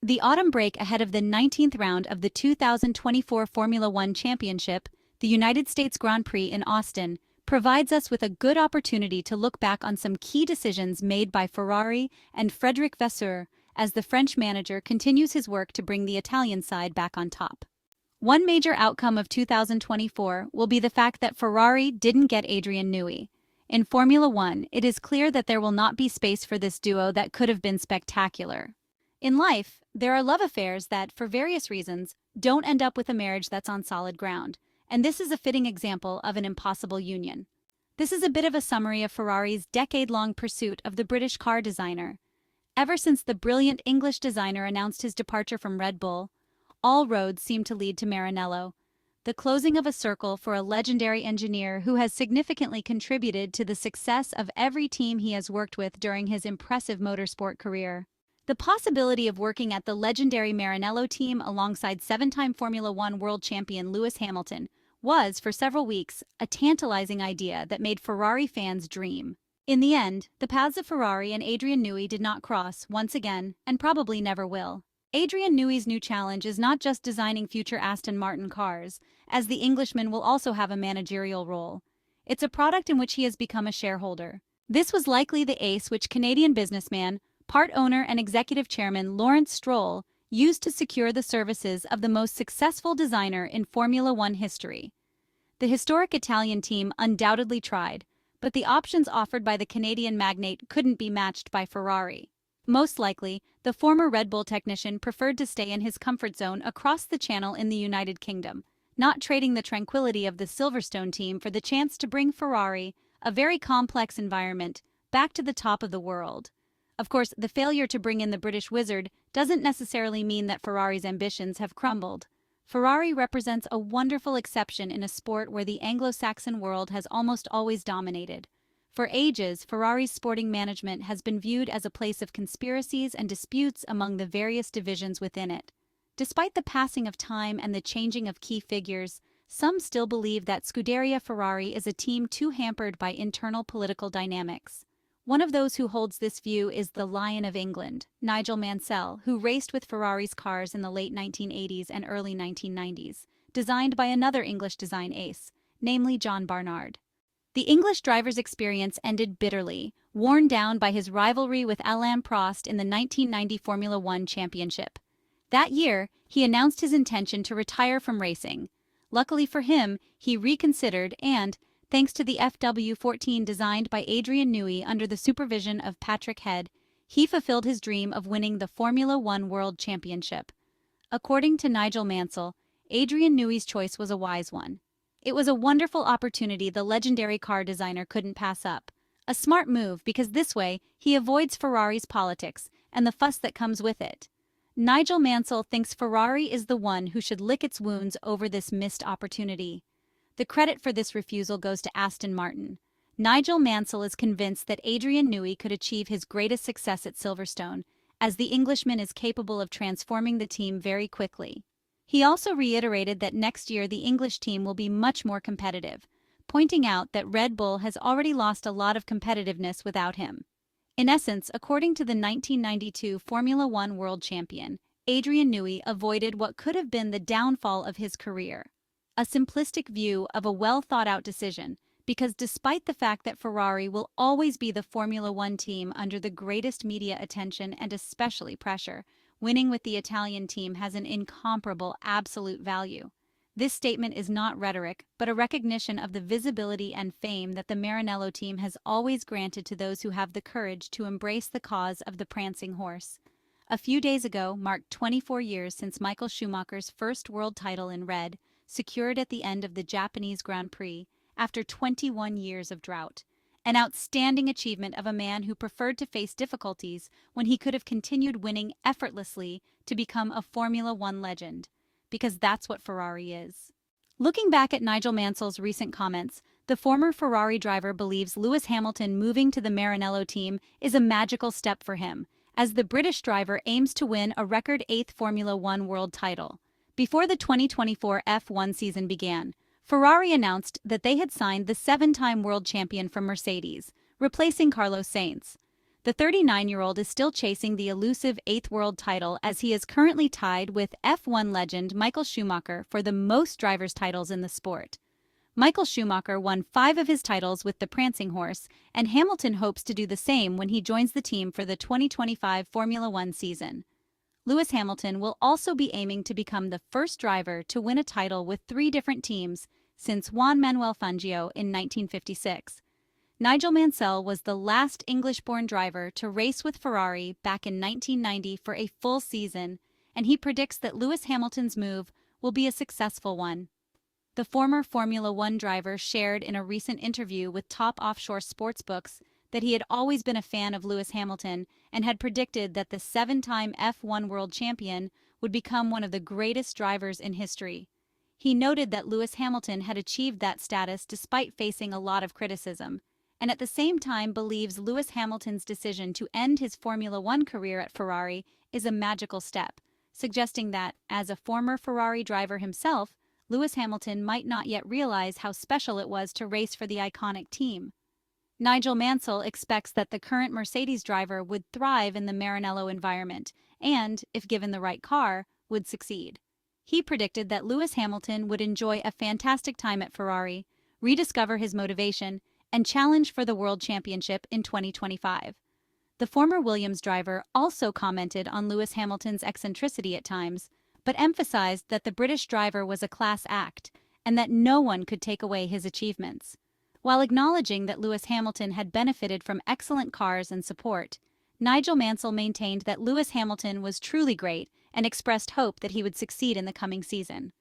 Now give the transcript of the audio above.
The autumn break ahead of the 19th round of the 2024 Formula One Championship, the United States Grand Prix in Austin, provides us with a good opportunity to look back on some key decisions made by Ferrari and Frederic Vasseur as the French manager continues his work to bring the Italian side back on top. One major outcome of 2024 will be the fact that Ferrari didn't get Adrian Newey. In Formula One, it is clear that there will not be space for this duo that could have been spectacular. In life, there are love affairs that, for various reasons, don't end up with a marriage that's on solid ground, and this is a fitting example of an impossible union. This is a bit of a summary of Ferrari's decade-long pursuit of the British car designer. Ever since the brilliant English designer announced his departure from Red Bull, all roads seem to lead to Maranello, the closing of a circle for a legendary engineer who has significantly contributed to the success of every team he has worked with during his impressive motorsport career. The possibility of working at the legendary Maranello team alongside seven-time Formula One world champion Lewis Hamilton was, for several weeks, a tantalizing idea that made Ferrari fans dream. In the end, the paths of Ferrari and Adrian Newey did not cross once again, and probably never will. Adrian Newey's new challenge is not just designing future Aston Martin cars, as the Englishman will also have a managerial role. It's a product in which he has become a shareholder. This was likely the ace which Canadian businessman, part owner and executive chairman Lawrence Stroll used to secure the services of the most successful designer in Formula One history. The historic Italian team undoubtedly tried, but the options offered by the Canadian magnate couldn't be matched by Ferrari. Most likely, the former Red Bull technician preferred to stay in his comfort zone across the channel in the United Kingdom, not trading the tranquility of the Silverstone team for the chance to bring Ferrari, a very complex environment, back to the top of the world. Of course, the failure to bring in the British wizard doesn't necessarily mean that Ferrari's ambitions have crumbled. Ferrari represents a wonderful exception in a sport where the Anglo-Saxon world has almost always dominated. For ages, Ferrari's sporting management has been viewed as a place of conspiracies and disputes among the various divisions within it. Despite the passing of time and the changing of key figures, some still believe that Scuderia Ferrari is a team too hampered by internal political dynamics. One of those who holds this view is the Lion of England, Nigel Mansell, who raced with Ferrari's cars in the late 1980s and early 1990s, designed by another English design ace, namely John Barnard. The English driver's experience ended bitterly, worn down by his rivalry with Alain Prost in the 1990 Formula One Championship. That year, he announced his intention to retire from racing. Luckily for him, he reconsidered and, thanks to the FW14 designed by Adrian Newey under the supervision of Patrick Head, he fulfilled his dream of winning the Formula One World Championship. According to Nigel Mansell, Adrian Newey's choice was a wise one. It was a wonderful opportunity the legendary car designer couldn't pass up. A smart move because this way he avoids Ferrari's politics and the fuss that comes with it. Nigel Mansell thinks Ferrari is the one who should lick its wounds over this missed opportunity. The credit for this refusal goes to Aston Martin. Nigel Mansell is convinced that Adrian Newey could achieve his greatest success at Silverstone, as the Englishman is capable of transforming the team very quickly. He also reiterated that next year the English team will be much more competitive, pointing out that Red Bull has already lost a lot of competitiveness without him. In essence, according to the 1992 Formula One world champion, Adrian Newey avoided what could have been the downfall of his career. A simplistic view of a well-thought-out decision, because despite the fact that Ferrari will always be the Formula One team under the greatest media attention and especially pressure, winning with the Italian team has an incomparable absolute value. This statement is not rhetoric, but a recognition of the visibility and fame that the Maranello team has always granted to those who have the courage to embrace the cause of the prancing horse. A few days ago marked 24 years since Michael Schumacher's first world title in red, secured at the end of the Japanese Grand Prix after 21 years of drought. An outstanding achievement of a man who preferred to face difficulties when he could have continued winning effortlessly to become a Formula One legend, because that's what Ferrari is. Looking back at Nigel Mansell's recent comments, the former Ferrari driver believes Lewis Hamilton moving to the Maranello team is a magical step for him, as the British driver aims to win a record 8th Formula One world title. Before the 2024 F1 season began, Ferrari announced that they had signed the seven-time world champion from Mercedes, replacing Carlos Sainz. The 39-year-old is still chasing the elusive 8th world title as he is currently tied with F1 legend Michael Schumacher for the most drivers' titles in the sport. Michael Schumacher won 5 of his titles with the prancing horse, and Hamilton hopes to do the same when he joins the team for the 2025 Formula One season. Lewis Hamilton will also be aiming to become the first driver to win a title with 3 different teams since Juan Manuel Fangio in 1956. Nigel Mansell was the last English-born driver to race with Ferrari back in 1990 for a full season, and he predicts that Lewis Hamilton's move will be a successful one. The former Formula One driver shared in a recent interview with top offshore sportsbooks that he had always been a fan of Lewis Hamilton and had predicted that the 7-time F1 world champion would become one of the greatest drivers in history. He noted that Lewis Hamilton had achieved that status despite facing a lot of criticism, and at the same time believes Lewis Hamilton's decision to end his Formula One career at Ferrari is a magical step, suggesting that, as a former Ferrari driver himself, Lewis Hamilton might not yet realize how special it was to race for the iconic team. Nigel Mansell expects that the current Mercedes driver would thrive in the Maranello environment and, if given the right car, would succeed. He predicted that Lewis Hamilton would enjoy a fantastic time at Ferrari, rediscover his motivation, and challenge for the World Championship in 2025. The former Williams driver also commented on Lewis Hamilton's eccentricity at times, but emphasized that the British driver was a class act and that no one could take away his achievements. While acknowledging that Lewis Hamilton had benefited from excellent cars and support, Nigel Mansell maintained that Lewis Hamilton was truly great and expressed hope that he would succeed in the coming season.